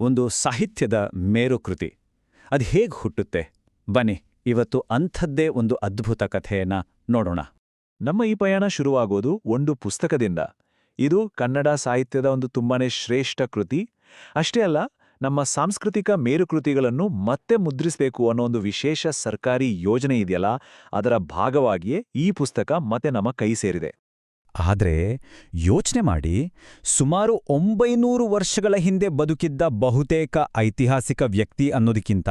ಒಂದು ಸಾಹಿತ್ಯದ ಮೇರುಕೃತಿ. ಅದು ಹೇಗೆ ಹುಟ್ಟುತ್ತೆ? ಬನ್ನಿ, ಇವತ್ತು ಅಂಥದ್ದೇ ಒಂದು ಅದ್ಭುತ ಕಥೆಯನ್ನ ನೋಡೋಣ. ನಮ್ಮ ಈ ಪಯಣ ಶುರುವಾಗೋದು ಒಂದು ಪುಸ್ತಕದಿಂದ. ಇದು ಕನ್ನಡ ಸಾಹಿತ್ಯದ ಒಂದು ತುಂಬಾನೇ ಶ್ರೇಷ್ಠ ಕೃತಿ. ಅಷ್ಟೇ ಅಲ್ಲ, ನಮ್ಮ ಸಾಂಸ್ಕೃತಿಕ ಮೇರುಕೃತಿಗಳನ್ನು ಮತ್ತೆ ಮುದ್ರಿಸಬೇಕು ಅನ್ನೋ ಒಂದು ವಿಶೇಷ ಸರ್ಕಾರಿ ಯೋಜನೆ ಇದೆಯಲ್ಲ, ಅದರ ಭಾಗವಾಗಿಯೇ ಈ ಪುಸ್ತಕ ಮತ್ತೆ ನಮ್ಮ ಕೈ ಸೇರಿದೆ. ಆದ್ರೆ ಯೋಚನೆ ಮಾಡಿ, ಸುಮಾರು 900 ವರ್ಷಗಳ ಹಿಂದೆ ಬದುಕಿದ್ದ ಬಹುತೇಕ ಐತಿಹಾಸಿಕ ವ್ಯಕ್ತಿ ಅನ್ನೋದಕ್ಕಿಂತ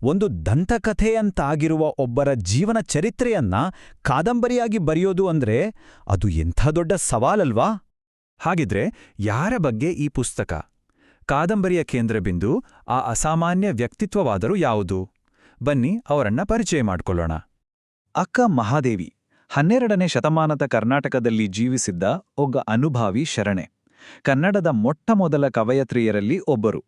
ಒಂದು ದಂತಕಥೆಯಂತಾಗಿರುವ ಒಬ್ಬರ ಜೀವನ ಚರಿತ್ರೆಯನ್ನ ಕಾದಂಬರಿಯಾಗಿ ಬರೆಯೋದು ಅಂದ್ರೆ ಅದು ಎಂಥ ದೊಡ್ಡ ಸವಾಲಲ್ವಾ? ಹಾಗಿದ್ರೆ ಯಾರ ಬಗ್ಗೆ ಈ ಪುಸ್ತಕ? ಕಾದಂಬರಿಯ ಕೇಂದ್ರಬಿಂದು ಆ ಅಸಾಮಾನ್ಯ ವ್ಯಕ್ತಿತ್ವವಾದರೂ ಯಾವುದು? ಬನ್ನಿ ಅವರನ್ನ ಪರಿಚಯ ಮಾಡ್ಕೊಳ್ಳೋಣ. ಅಕ್ಕ ಮಹಾದೇವಿ 12ನೇ ಶತಮಾನದ ಕರ್ನಾಟಕದಲ್ಲಿ ಜೀವಿಸಿದ್ದ ಒಬ್ಬ ಅನುಭಾವಿ ಶರಣೆ. ಕನ್ನಡದ ಮೊಟ್ಟಮೊದಲ ಕವಯತ್ರಿಯರಲ್ಲಿ ಒಬ್ಬರು.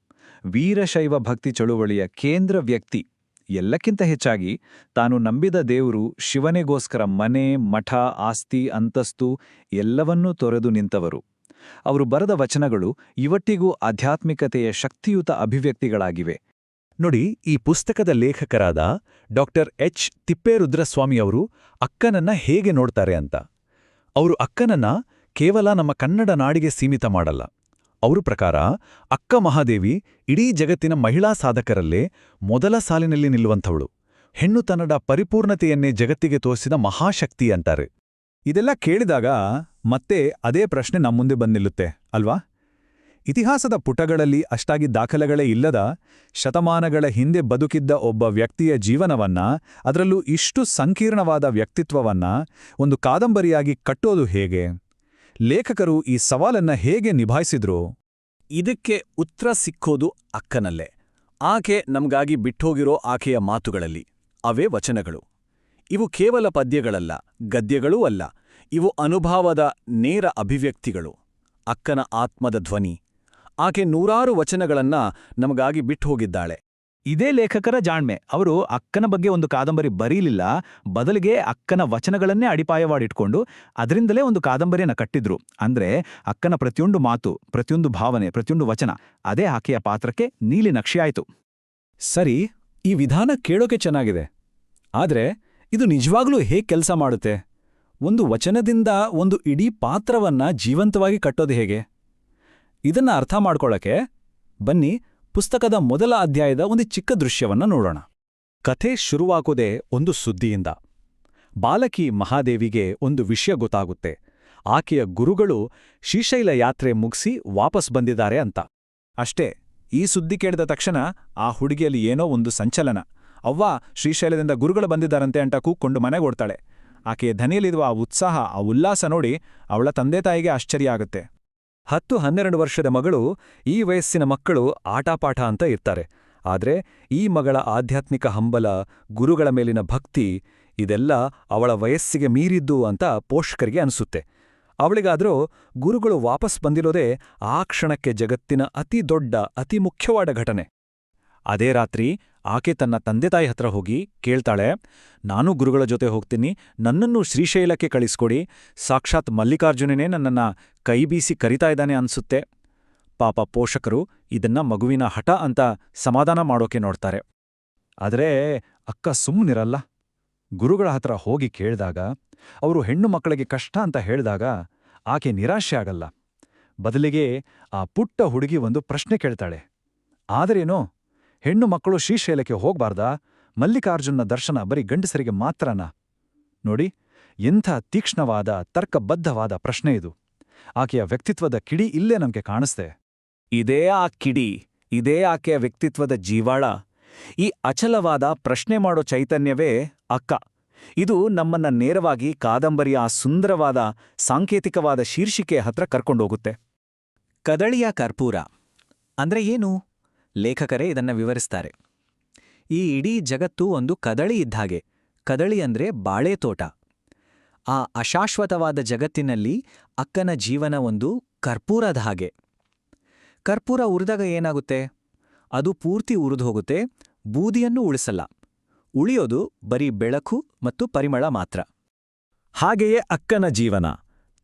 ವೀರಶೈವ ಭಕ್ತಿ ಚಳುವಳಿಯ ಕೇಂದ್ರ ವ್ಯಕ್ತಿ. ಎಲ್ಲಕ್ಕಿಂತ ಹೆಚ್ಚಾಗಿ ತಾನು ನಂಬಿದ ದೇವರು ಶಿವನಿಗೋಸ್ಕರ ಮನೆ, ಮಠ, ಆಸ್ತಿ, ಅಂತಸ್ತು ಎಲ್ಲವನ್ನೂ ತೊರೆದು ನಿಂತವರು. ಅವರು ಬರೆದ ವಚನಗಳು ಇವತ್ತಿಗೂ ಆಧ್ಯಾತ್ಮಿಕತೆಯ ಶಕ್ತಿಯುತ ಅಭಿವ್ಯಕ್ತಿಗಳಾಗಿವೆ. ನೋಡಿ, ಈ ಪುಸ್ತಕದ ಲೇಖಕರಾದ ಡಾಕ್ಟರ್ ಎಚ್ ತಿಪ್ಪೇರುದ್ರಸ್ವಾಮಿಯವರು ಅಕ್ಕನನ್ನ ಹೇಗೆ ನೋಡ್ತಾರೆ ಅಂತ. ಅವರು ಅಕ್ಕನನ್ನ ಕೇವಲ ನಮ್ಮ ಕನ್ನಡ ನಾಡಿಗೆ ಸೀಮಿತ ಮಾಡಲ್ಲ. ಅವ್ರ ಪ್ರಕಾರ ಅಕ್ಕ ಮಹಾದೇವಿ ಇಡೀ ಜಗತ್ತಿನ ಮಹಿಳಾ ಸಾಧಕರಲ್ಲೇ ಮೊದಲ ಸಾಲಿನಲ್ಲಿ ನಿಲ್ಲುವಂಥವಳು. ಹೆಣ್ಣುತನದ ಪರಿಪೂರ್ಣತೆಯನ್ನೇ ಜಗತ್ತಿಗೆ ತೋರಿಸಿದ ಮಹಾಶಕ್ತಿ ಅಂತಾರೆ. ಇದೆಲ್ಲ ಕೇಳಿದಾಗ ಮತ್ತೆ ಅದೇ ಪ್ರಶ್ನೆ ನಮ್ಮುಂದೆ ಬಂದಿಲ್ಲುತ್ತೆ ಅಲ್ವಾ? ಇತಿಹಾಸದ ಪುಟಗಳಲ್ಲಿ ಅಷ್ಟಾಗಿ ದಾಖಲೆಗಳೇ ಇಲ್ಲದ, ಶತಮಾನಗಳ ಹಿಂದೆ ಬದುಕಿದ್ದ ಒಬ್ಬ ವ್ಯಕ್ತಿಯ ಜೀವನವನ್ನ, ಅದರಲ್ಲೂ ಇಷ್ಟು ಸಂಕೀರ್ಣವಾದ ವ್ಯಕ್ತಿತ್ವವನ್ನ ಒಂದು ಕಾದಂಬರಿಯಾಗಿ ಕಟ್ಟೋದು ಹೇಗೆ? ಲೇಖಕರು ಈ ಸವಾಲನ್ನ ಹೇಗೆ ನಿಭಾಯಿಸಿದ್ರು? ಇದಕ್ಕೆ ಉತ್ತರ ಸಿಕ್ಕೋದು ಅಕ್ಕನಲ್ಲೇ. ಆಕೆ ನಮ್ಗಾಗಿ ಬಿಟ್ಟೋಗಿರೋ ಆಕೆಯ ಮಾತುಗಳಲ್ಲಿ. ಅವೇ ವಚನಗಳು. ಇವು ಕೇವಲ ಪದ್ಯಗಳಲ್ಲ, ಗದ್ಯಗಳೂ ಅಲ್ಲ. ಇವು ಅನುಭವದ ನೇರ ಅಭಿವ್ಯಕ್ತಿಗಳು. ಅಕ್ಕನ ಆತ್ಮದ ಧ್ವನಿ. ಆಕೆ ನೂರಾರು ವಚನಗಳನ್ನ ನಮಗಾಗಿ ಬಿಟ್ಟು ಹೋಗಿದ್ದಾಳೆ. ಇದೇ ಲೇಖಕರ ಜಾಣ್ಮೆ. ಅವರು ಅಕ್ಕನ ಬಗ್ಗೆ ಒಂದು ಕಾದಂಬರಿ ಬರೀಲಿಲ್ಲ, ಬದಲಿಗೆ ಅಕ್ಕನ ವಚನಗಳನ್ನೇ ಅಡಿಪಾಯವಾಗಿಟ್ಕೊಂಡು ಅದರಿಂದಲೇ ಒಂದು ಕಾದಂಬರಿಯನ್ನ ಕಟ್ಟಿದ್ರು. ಅಂದ್ರೆ ಅಕ್ಕನ ಪ್ರತಿಯೊಂದು ಮಾತು, ಪ್ರತಿಯೊಂದು ಭಾವನೆ, ಪ್ರತಿಯೊಂದು ವಚನ ಅದೇ ಆಕೆಯ ಪಾತ್ರಕ್ಕೆ ನೀಲಿ ನಕ್ಷೆಯಾಯಿತು. ಸರಿ, ಈ ವಿಧಾನ ಕೇಳೋಕೆ ಚೆನ್ನಾಗಿದೆ. ಆದ್ರೆ ಇದು ನಿಜವಾಗ್ಲೂ ಹೇಗೆ ಕೆಲಸ ಮಾಡುತ್ತೆ? ಒಂದು ವಚನದಿಂದ ಒಂದು ಇಡೀ ಪಾತ್ರವನ್ನ ಜೀವಂತವಾಗಿ ಕಟ್ಟೋದು ಹೇಗೆ? ಇದನ್ನ ಅರ್ಥ ಮಾಡ್ಕೊಳ್ಳೋಕೆ ಬನ್ನಿ ಪುಸ್ತಕದ ಮೊದಲ ಅಧ್ಯಾಯದ ಒಂದು ಚಿಕ್ಕ ದೃಶ್ಯವನ್ನ ನೋಡೋಣ. ಕಥೆ ಶುರುವಾಗೋದೇ ಒಂದು ಸುದ್ದಿಯಿಂದ. ಬಾಲಕಿ ಮಹಾದೇವಿಗೆ ಒಂದು ವಿಷಯ ಗೊತ್ತಾಗುತ್ತೆ. ಆಕೆಯ ಗುರುಗಳು ಶ್ರೀಶೈಲ ಯಾತ್ರೆ ಮುಗಿಸಿ ವಾಪಸ್ ಬಂದಿದ್ದಾರೆ ಅಂತ. ಅಷ್ಟೇ, ಈ ಸುದ್ದಿ ಕೇಳಿದ ತಕ್ಷಣ ಆ ಹುಡುಗಿಯಲ್ಲಿ ಏನೋ ಒಂದು ಸಂಚಲನ. ಅವ್ವ, ಶ್ರೀಶೈಲದಿಂದ ಗುರುಗಳು ಬಂದಿದ್ದಾರಂತೆ ಅಂತ ಕೂಕ್ಕೊಂಡು ಮನೆಗೋಡ್ತಾಳೆ. ಆಕೆಯ ಧನಿಯಲ್ಲಿರುವ ಆ ಉತ್ಸಾಹ, ಆ ಉಲ್ಲಾಸ ನೋಡಿ ಅವಳ ತಂದೆ ತಾಯಿಗೆ ಆಶ್ಚರ್ಯ ಆಗುತ್ತೆ. 10-12 ವರ್ಷದ ಮಗಳು, ಈ ವಯಸ್ಸಿನ ಮಕ್ಕಳು ಆಟಪಾಠ ಅಂತ ಇರ್ತಾರೆ. ಆದ್ರೆ ಈ ಮಗಳ ಆಧ್ಯಾತ್ಮಿಕ ಹಂಬಲ, ಗುರುಗಳ ಮೇಲಿನ ಭಕ್ತಿ, ಇದೆಲ್ಲ ಅವಳ ವಯಸ್ಸಿಗೆ ಮೀರಿದ್ದು ಅಂತ ಪೋಷಕರಿಗೆ ಅನಿಸುತ್ತೆ. ಅವಳಿಗಾದ್ರೂ ಗುರುಗಳು ವಾಪಸ್ ಬಂದಿರೋದೇ ಆ ಕ್ಷಣಕ್ಕೆ ಜಗತ್ತಿನ ಅತಿ ದೊಡ್ಡ, ಅತಿ ಮುಖ್ಯವಾದ ಘಟನೆ. ಅದೇ ರಾತ್ರಿ ಆಕೆ ತನ್ನ ತಂದೆತಾಯಿ ಹತ್ರ ಹೋಗಿ ಕೇಳ್ತಾಳೆ, ನಾನೂ ಗುರುಗಳ ಜೊತೆ ಹೋಗ್ತೀನಿ, ನನ್ನನ್ನು ಶ್ರೀಶೈಲಕ್ಕೆ ಕಳಿಸ್ಕೊಡಿ. ಸಾಕ್ಷಾತ್ ಮಲ್ಲಿಕಾರ್ಜುನನೇ ನನ್ನನ್ನ ಕೈಬೀಸಿ ಕರಿತಾ ಇದ್ದಾನೆ ಅನ್ಸುತ್ತೆ. ಪಾಪ ಪೋಷಕರು ಇದನ್ನ ಮಗುವಿನ ಹಠ ಅಂತ ಸಮಾಧಾನ ಮಾಡೋಕೆ ನೋಡ್ತಾರೆ. ಆದ್ರೆ ಅಕ್ಕ ಸುಮ್ಮನಿರಲ್ಲ. ಗುರುಗಳ ಹತ್ರ ಹೋಗಿ ಕೇಳಿದಾಗ, ಅವರು ಹೆಣ್ಣು ಮಕ್ಕಳಿಗೆ ಕಷ್ಟ ಅಂತ ಹೇಳಿದಾಗ ಆಕೆ ನಿರಾಶೆ ಆಗಲ್ಲ. ಬದಲಿಗೆ ಆ ಪುಟ್ಟ ಹುಡುಗಿ ಒಂದು ಪ್ರಶ್ನೆ ಕೇಳ್ತಾಳೆ. ಆದರೇನೋ, ಹೆಣ್ಣು ಮಕ್ಕಳು ಶ್ರೀಶೈಲಕ್ಕೆ ಹೋಗ್ಬಾರ್ದಾ? ಮಲ್ಲಿಕಾರ್ಜುನ ದರ್ಶನ ಬರೀ ಗಂಡಸರಿಗೆ ಮಾತ್ರನಾ? ನೋಡಿ, ಎಂಥ ತೀಕ್ಷ್ಣವಾದ, ತರ್ಕಬದ್ಧವಾದ ಪ್ರಶ್ನೆ ಇದು. ಆಕೆಯ ವ್ಯಕ್ತಿತ್ವದ ಕಿಡಿ ಇಲ್ಲೇ ನಮ್ಗೆ ಕಾಣಿಸ್ತೆ. ಇದೇ ಆ ಕಿಡಿ, ಇದೇ ಆಕೆಯ ವ್ಯಕ್ತಿತ್ವದ ಜೀವಾಳ. ಈ ಅಚಲವಾದ ಪ್ರಶ್ನೆ ಮಾಡೋ ಚೈತನ್ಯವೇ ಅಕ್ಕ. ಇದು ನಮ್ಮನ್ನ ನೇರವಾಗಿ ಕಾದಂಬರಿಯ ಆ ಸುಂದರವಾದ, ಸಾಂಕೇತಿಕವಾದ ಶೀರ್ಷಿಕೆ ಹತ್ರ ಕರ್ಕೊಂಡೋಗುತ್ತೆ. ಕದಳಿಯ ಕರ್ಪೂರ ಅಂದ್ರೆ ಏನು? ಲೇಖಕರೇ ಇದನ್ನ ವಿವರಿಸ್ತಾರೆ. ಈ ಇಡೀ ಜಗತ್ತು ಒಂದು ಕದಳಿ ಇದ್ದಾಗೆ. ಕದಳಿ ಅಂದ್ರೆ ಬಾಳೆತೋಟ. ಆ ಅಶಾಶ್ವತವಾದ ಜಗತ್ತಿನಲ್ಲಿ ಅಕ್ಕನ ಜೀವನ ಒಂದು ಕರ್ಪೂರದ ಹಾಗೆ. ಕರ್ಪೂರ ಉರಿದಾಗ ಏನಾಗುತ್ತೆ? ಅದು ಪೂರ್ತಿ ಉರಿದೋಗುತ್ತೆ, ಬೂದಿಯನ್ನೂ ಉಳಿಸಲ್ಲ. ಉಳಿಯೋದು ಬರೀ ಬೆಳಕು ಮತ್ತು ಪರಿಮಳ ಮಾತ್ರ. ಹಾಗೆಯೇ ಅಕ್ಕನ ಜೀವನ.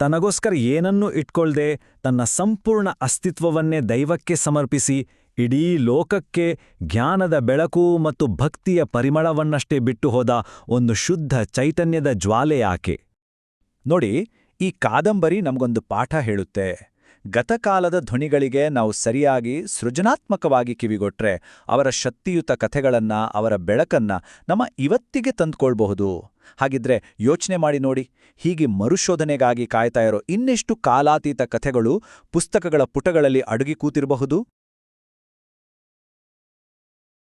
ತನಗೋಸ್ಕರ ಏನನ್ನೂ ಇಟ್ಕೊಳ್ದೆ ತನ್ನ ಸಂಪೂರ್ಣ ಅಸ್ತಿತ್ವವನ್ನೇ ದೈವಕ್ಕೆ ಸಮರ್ಪಿಸಿ ಇಡೀ ಲೋಕಕ್ಕೆ ಜ್ಞಾನದ ಬೆಳಕು ಮತ್ತು ಭಕ್ತಿಯ ಪರಿಮಳವನ್ನಷ್ಟೇ ಬಿಟ್ಟು ಹೋದ ಒಂದು ಶುದ್ಧ ಚೈತನ್ಯದ ಜ್ವಾಲೆ ಆಕೆ. ನೋಡಿ, ಈ ಕಾದಂಬರಿ ನಮಗೊಂದು ಪಾಠ ಹೇಳುತ್ತೆ. ಗತಕಾಲದ ಧ್ವನಿಗಳಿಗೆ ನಾವು ಸರಿಯಾಗಿ ಸೃಜನಾತ್ಮಕವಾಗಿ ಕಿವಿಗೊಟ್ರೆ ಅವರ ಶಕ್ತಿಯುತ ಕಥೆಗಳನ್ನ, ಅವರ ಬೆಳಕನ್ನ ನಮ್ಮ ಇವತ್ತಿಗೆ ತಂದ್ಕೊಳ್ಬಹುದು. ಹಾಗಿದ್ರೆ ಯೋಚನೆ ಮಾಡಿ ನೋಡಿ, ಹೀಗೆ ಮರುಶೋಧನೆಗಾಗಿ ಕಾಯ್ತಾ ಇರೋ ಇನ್ನೆಷ್ಟು ಕಾಲಾತೀತ ಕಥೆಗಳು ಪುಸ್ತಕಗಳ ಪುಟಗಳಲ್ಲಿ ಅಡಗಿ ಕೂತಿರಬಹುದು.